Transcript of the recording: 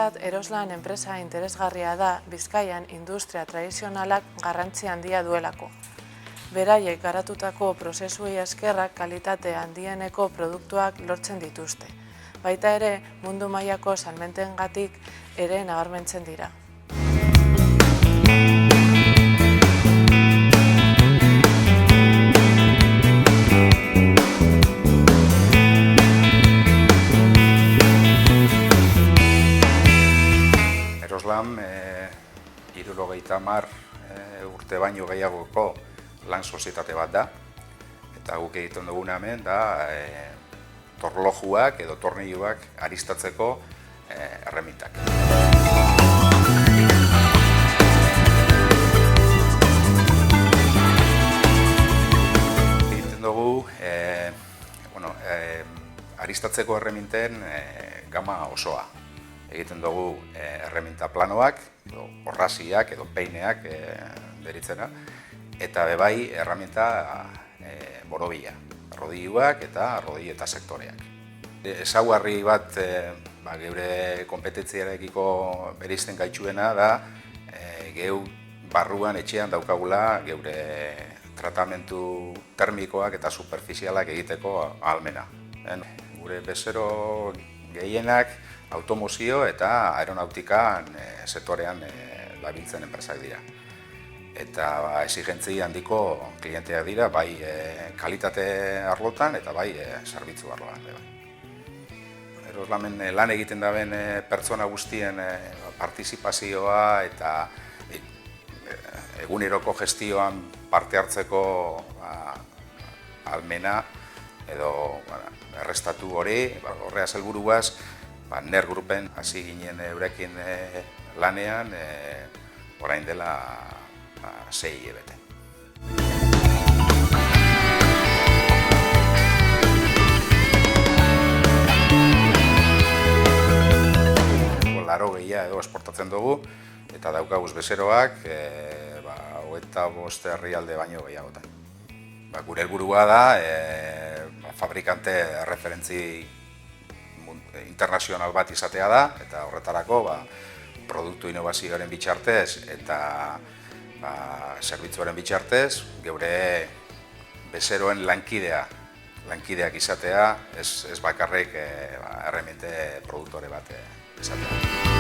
Guretzat Eroslan enpresa interesgarria da Bizkaian industria tradizionalak garrantzi handia duelako. Beraiek garatutako prozesuei eskerrak kalitate handieneko produktuak lortzen dituzte. Baita ere, mundu mailako salmentengatik ere nabarmentzen dira. Eroslan 70 urte baino gehiagoko lan sozietate bat da, eta guk egiten duguna hemen da torlojuak edo tornilloak aristatzeko erremintak. Egiten dugu aristatzeko erreminten gama osoa. Egiten dugu erreminta planoak, orrasiak edo peineak deritzena, eta bebai erreminta borobila, rodilluak eta rodilleta sektoreak. Ezaugarri bat geure konpetentziarekiko bereizten gaitzuena da geu barruan etxean daukagula geure tratamendu termikoak eta superfizialak egiteko ahalmena. Gure bezero gehienak automozio eta aeronautikan sektorean labiltzen enpresak dira. Eta exigentzia handiko klienteak dira, bai kalitate arlotan eta bai zerbitzu arloan. Eroslamen lan egiten daben pertsona guztien partizipazioa eta eguneroko gestioan parte hartzeko ahalmena edo errestatu hori, horreaz helburuaz, NER grupen hasi ginen eurekin lanean orain dela 6 hilabete. Laro gehia edo esportatzen dugu eta daukaguz bezeroak 25 herrialde baino gehiagotan. Gure helburua da fabrikante referentzi internazional bat izatea da, eta horretarako produktu inobazioaren bitartez eta zerbitzuaren bitartez geure bezeroen lankideak izatea, ez bakarrik erremente produktore bat izatea.